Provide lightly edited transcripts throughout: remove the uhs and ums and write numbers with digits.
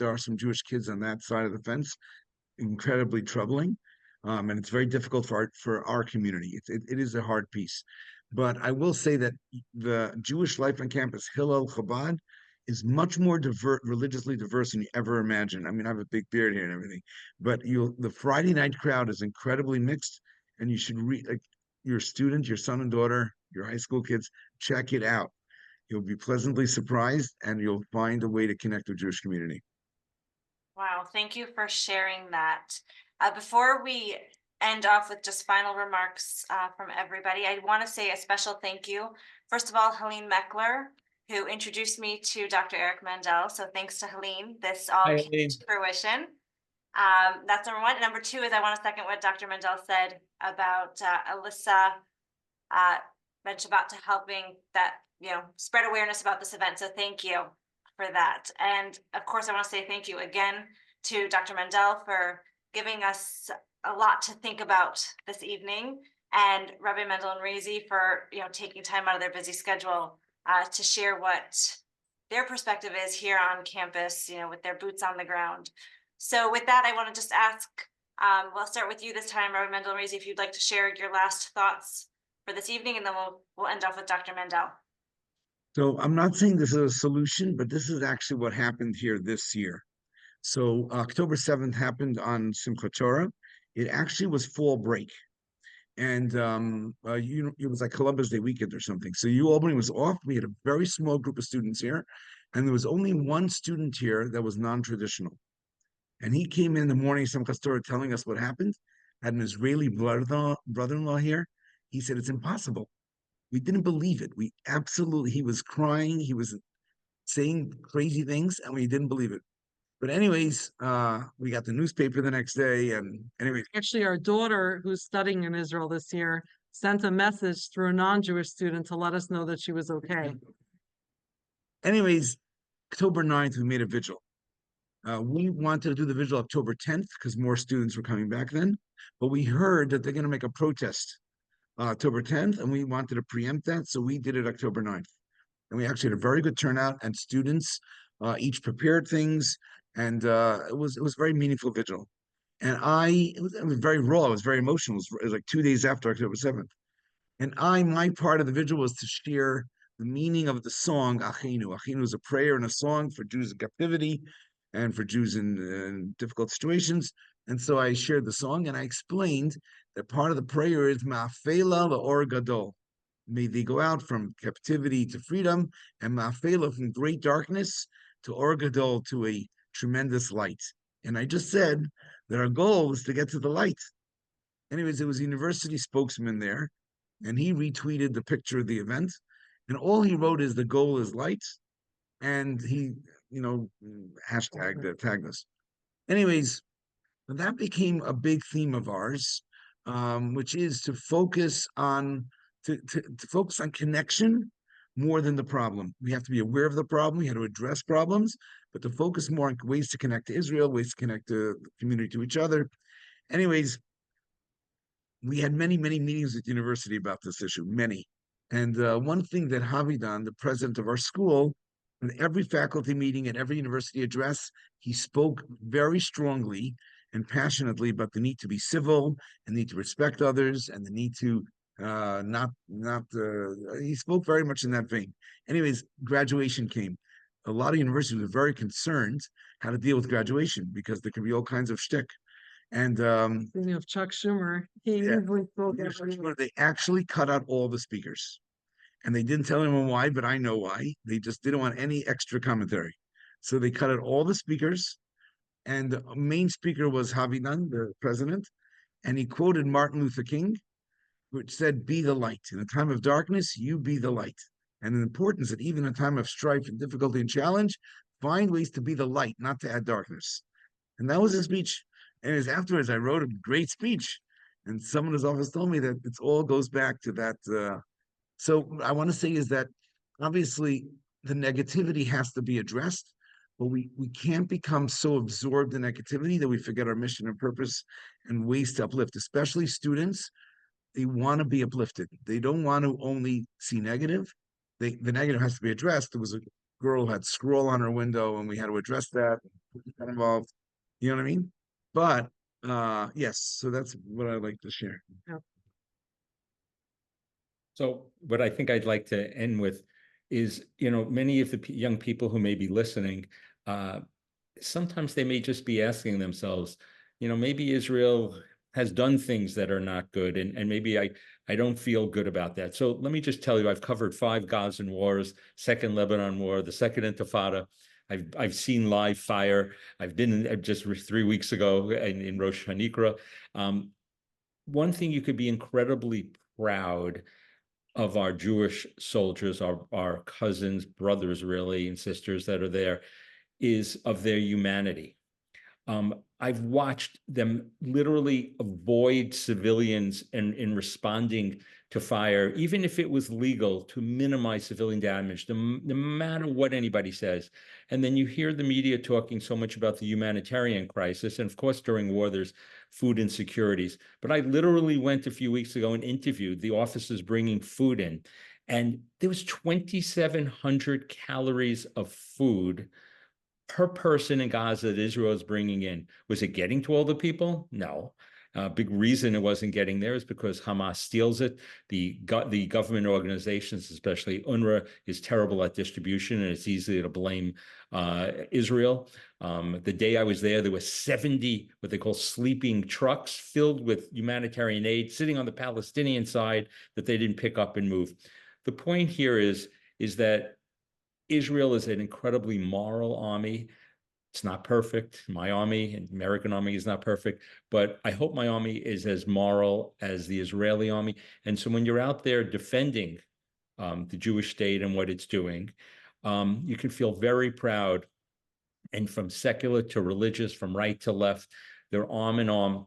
there are some Jewish kids on that side of the fence, incredibly troubling. And it's very difficult for our community. It is a hard piece. But I will say that the Jewish life on campus, Hillel Chabad, is much more religiously diverse than you ever imagine. I mean, I have a big beard here and everything, but the Friday night crowd is incredibly mixed, and you should read like your student, your son and daughter, your high school kids, check it out. You'll be pleasantly surprised, and you'll find a way to connect with Jewish community. Wow, thank you for sharing that. Before we end off with just final remarks from everybody, I want to say a special thank you. First of all, Helene Meckler, who introduced me to Dr. Eric Mandel. So thanks to Helene, this all Hi, came Eileen. to fruition. That's number one. Number two is I want to second what Dr. Mandel said about Alyssa Shabbat to helping that, spread awareness about this event. So thank you for that. And of course, I want to say thank you again to Dr. Mandel for giving us a lot to think about this evening, and Rabbi Mandel and Razy for taking time out of their busy schedule to share what their perspective is here on campus, with their boots on the ground. So with that, I want to just ask, we'll start with you this time, Rabbi Mandel and Razy, if you'd like to share your last thoughts for this evening, and then we'll end off with Dr. Mandel. So I'm not saying this is a solution, but this is actually what happened here this year. So October 7th happened on Simchat Torah. It actually was fall break. And it was like Columbus Day weekend or something. So U Albany was off. We had a very small group of students here, and there was only one student here that was non-traditional. And he came in the morning, Simchat Torah, telling us what happened. Had an Israeli brother-in-law here. He said, it's impossible. We didn't believe it. He was crying. He was saying crazy things, and we didn't believe it. But anyways, we got the newspaper the next day, and anyways. Actually, our daughter, who's studying in Israel this year, sent a message through a non-Jewish student to let us know that she was okay. Anyways, October 9th, we made a vigil. We wanted to do the vigil October 10th because more students were coming back then, but we heard that they're going to make a protest October 10th, and we wanted to preempt that, so we did it October 9th. And we actually had a very good turnout, and students each prepared things, and it was very meaningful vigil. And it was very raw. It was very emotional. It was like 2 days after October 7th. And my part of the vigil was to share the meaning of the song Achinu. Achinu is a prayer and a song for Jews in captivity and for Jews in difficult situations. And so I shared the song, and I explained that part of the prayer is Ma'afela la'or gadol. May they go out from captivity to freedom, and Ma'afela from great darkness to or gadol, to a tremendous light. And I just said that our goal is to get to the light. Anyways, there was a university spokesman there, and he retweeted the picture of the event, and all he wrote is the goal is light, and he, tagged us. Anyways, that became a big theme of ours, which is to focus on connection more than the problem. We have to be aware of the problem. We have to address problems, but to focus more on ways to connect to Israel, ways to connect the community to each other. Anyways, we had many, many meetings at the university about this issue, many. And one thing that Havidan, the president of our school, in every faculty meeting and every university address, he spoke very strongly and passionately about the need to be civil and need to respect others and the need to he spoke very much in that vein. Anyways, graduation came. A lot of universities were very concerned how to deal with graduation because there could be all kinds of shtick. And of Chuck Schumer, he usually spoke. They actually cut out all the speakers, and they didn't tell anyone why, but I know why. They just didn't want any extra commentary, so they cut out all the speakers. And the main speaker was Havidan, the president, and he quoted Martin Luther King, which said, "Be the light. In a time of darkness, you be the light." And the importance that even in a time of strife and difficulty and challenge, find ways to be the light, not to add darkness. And that was his speech. And as afterwards, I wrote a great speech, and someone in his office told me that it all goes back to that. So what I want to say is that obviously the negativity has to be addressed, but we can't become so absorbed in negativity that we forget our mission and purpose and ways to uplift, especially students. They want to be uplifted. They don't want to only see negative. The negative has to be addressed. There was a girl who had scroll on her window, and we had to address that. got involved. You know what I mean? But yes, so that's what I'd like to share. So what I think I'd like to end with is, many of the young people who may be listening, sometimes they may just be asking themselves, maybe Israel has done things that are not good, and maybe I don't feel good about that. So let me just tell you, I've covered 5 Gazan wars, Second Lebanon War, the Second Intifada. I've seen live fire. I've been just 3 weeks ago in Rosh Hanikra. One thing you could be incredibly proud of our Jewish soldiers, our cousins, brothers, really, and sisters that are there, is of their humanity. I've watched them literally avoid civilians in responding to fire, even if it was legal, to minimize civilian damage, no matter what anybody says. And then you hear the media talking so much about the humanitarian crisis. And of course, during war, there's food insecurities. But I literally went a few weeks ago and interviewed the officers bringing food in. And there was 2,700 calories of food per person in Gaza that Israel is bringing in. Was it getting to all the people? No. Big reason it wasn't getting there is because Hamas steals it. The government organizations, especially UNRWA, is terrible at distribution, and it's easy to blame Israel. The day I was there were 70 what they call sleeping trucks filled with humanitarian aid sitting on the Palestinian side that they didn't pick up and move. The point here is that Israel is an incredibly moral army. It's not perfect. My army and American army is not perfect, but I hope my army is as moral as the Israeli army. And so when you're out there defending the Jewish state and what it's doing, you can feel very proud. And from secular to religious, from right to left, they're arm in arm.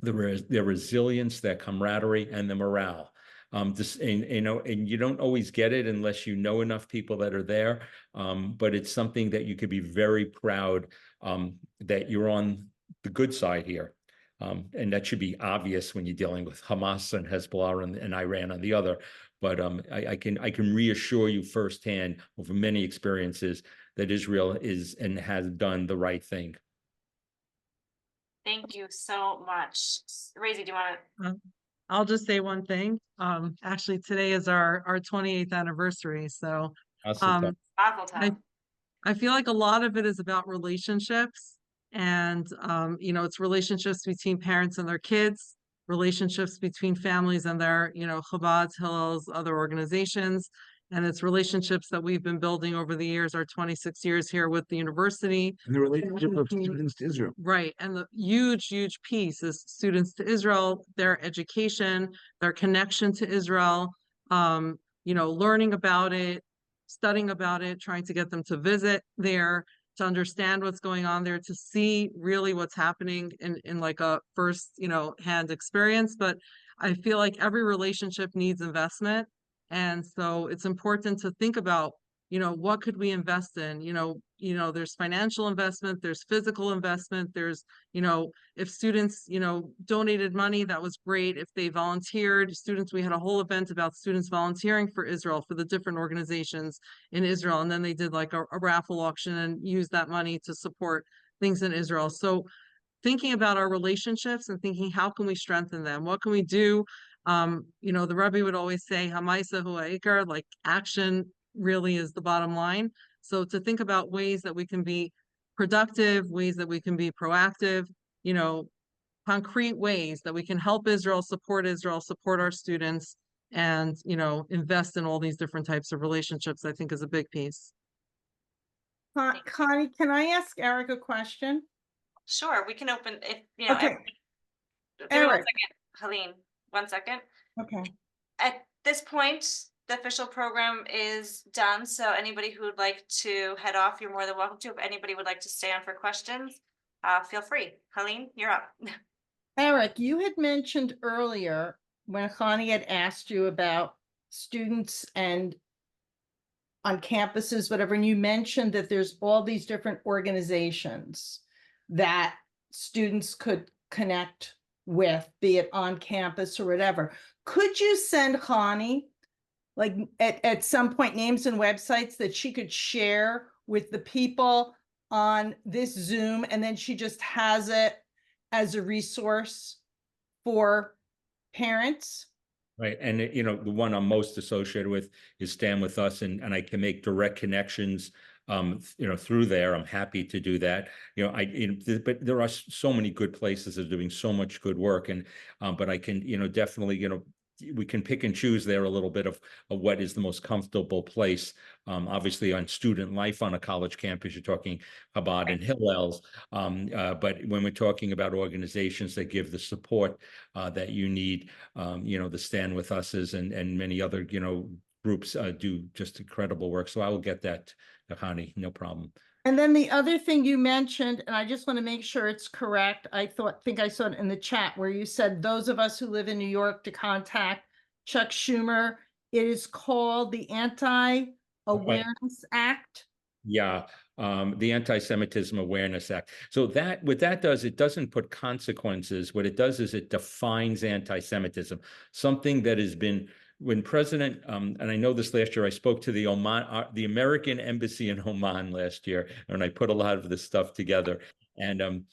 Their resilience, their camaraderie, and the morale. And you don't always get it unless you know enough people that are there. But it's something that you could be very proud that you're on the good side here. And that should be obvious when you're dealing with Hamas and Hezbollah and Iran on the other. But I can reassure you firsthand over many experiences that Israel is and has done the right thing. Thank you so much. Razy, do you want to? I'll just say one thing. Actually, today is our 28th anniversary. So Awful time. I feel like a lot of it is about relationships, and it's relationships between parents and their kids, relationships between families and their, Chabad, Hillels, other organizations. And it's relationships that we've been building over the years, our 26 years here with the university. And the relationship of students to Israel. Right. And the huge piece is students to Israel, their education, their connection to Israel, learning about it, studying about it, trying to get them to visit there, to understand what's going on there, to see really what's happening in like a first, hand experience. But I feel like every relationship needs investment. And so it's important to think about, what could we invest in? There's financial investment, there's physical investment, there's, if students, donated money, that was great. If they volunteered, we had a whole event about students volunteering for Israel, for the different organizations in Israel. And then they did like a raffle auction and used that money to support things in Israel. So thinking about our relationships and thinking, how can we strengthen them? What can we do? The Rebbe would always say, Hamaisa hu ha'ikar, like action really is the bottom line. So to think about ways that we can be productive, ways that we can be proactive, concrete ways that we can help Israel, support our students, and, invest in all these different types of relationships, I think is a big piece. Connie, can I ask Eric a question? Sure, we can open if Okay. Eric. 1 second, Helene, 1 second. Okay. At this point, the official program is done. So anybody who would like to head off, you're more than welcome to. If anybody would like to stay on for questions, feel free. Helene, you're up. Eric, you had mentioned earlier when Connie had asked you about students and on campuses, whatever, and you mentioned that there's all these different organizations that students could connect with, be it on campus or whatever. Could you send Connie, like at some point, names and websites that she could share with the people on this Zoom, and then she just has it as a resource for parents? Right. And, the one I'm most associated with is Stand With Us, and I can make direct connections, through there. I'm happy to do that. But there are so many good places that are doing so much good work. But I can, definitely, we can pick and choose there a little bit of what is the most comfortable place. Obviously, on student life on a college campus, you're talking Chabad and Hillel's. But when we're talking about organizations that give the support that you need, the Stand With Us's and many other, groups do just incredible work. So I will get that, Hani, no problem. And then the other thing you mentioned, and I just want to make sure it's correct, think I saw it in the chat where you said those of us who live in New York to contact Chuck Schumer. It is called the Anti-Awareness Act. Yeah, the Anti-Semitism Awareness Act. So what that does, it doesn't put consequences. What it does is it defines anti-Semitism, something that has been when President, and I know this last year, I spoke to the American Embassy in Oman last year, and I put a lot of this stuff together. And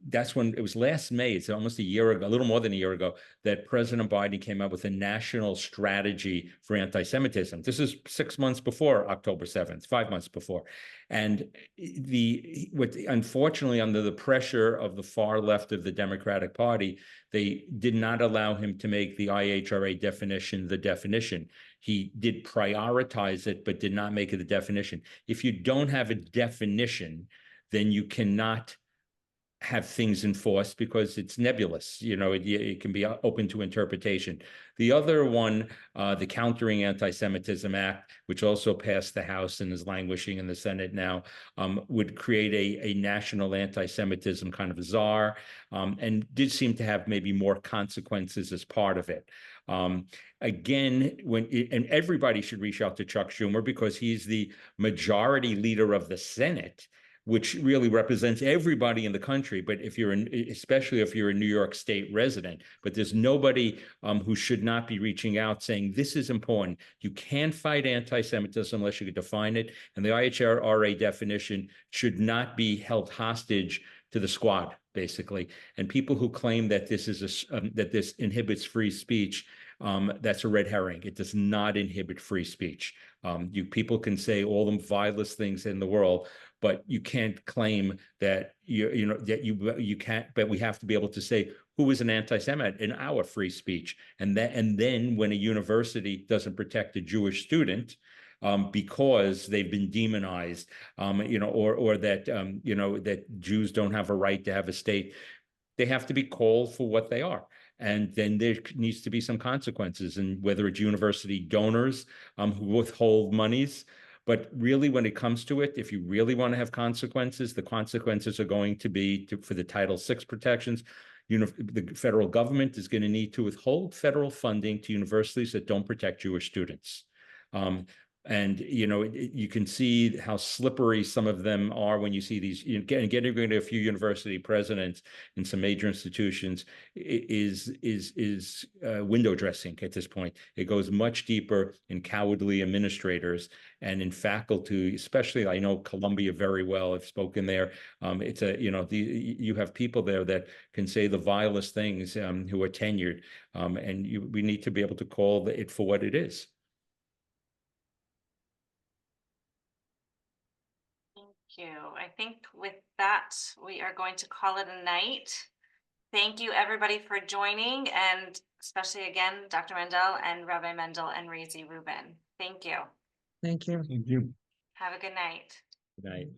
that's when it was last May, it's almost a year ago, a little more than a year ago, that President Biden came out with a national strategy for anti-Semitism. This is 6 months before October 7th, 5 months before. And unfortunately, under the pressure of the far left of the Democratic Party, they did not allow him to make the IHRA definition the definition. He did prioritize it, but did not make it the definition. If you don't have a definition, then you cannot have things enforced because it's nebulous. It can be open to interpretation. The other one, the Countering Anti-Semitism Act, which also passed the House and is languishing in the Senate now, would create a national anti-Semitism kind of czar, and did seem to have maybe more consequences as part of it. Again, and everybody should reach out to Chuck Schumer because he's the majority leader of the Senate, which really represents everybody in the country. But especially if you're a New York State resident, but there's nobody who should not be reaching out saying, this is important. You can't fight anti-Semitism unless you can define it. And the IHRA definition should not be held hostage to the squad, basically. And people who claim that that this inhibits free speech, that's a red herring. It does not inhibit free speech. People can say all the vilest things in the world, but you can't claim that you can't. But we have to be able to say who is an anti-Semite in our free speech, and then when a university doesn't protect a Jewish student, because they've been demonized, or that that Jews don't have a right to have a state, they have to be called for what they are. And then there needs to be some consequences, and whether it's university donors who withhold monies. But really, when it comes to it, if you really want to have consequences, the consequences are going to be for the Title VI protections. The federal government is going to need to withhold federal funding to universities that don't protect Jewish students. And you can see how slippery some of them are when you see these. Getting rid of a few university presidents in some major institutions is window dressing at this point. It goes much deeper in cowardly administrators and in faculty, especially. I know Columbia very well. I've spoken there. It's you have people there that can say the vilest things, who are tenured, and we need to be able to call it for what it is. Thank you. I think with that, we are going to call it a night. Thank you, everybody, for joining, and especially again, Dr. Mandel and Rabbi Mandel and Razi Rubin. Thank you. Thank you. Thank you. Have a good night. Good night.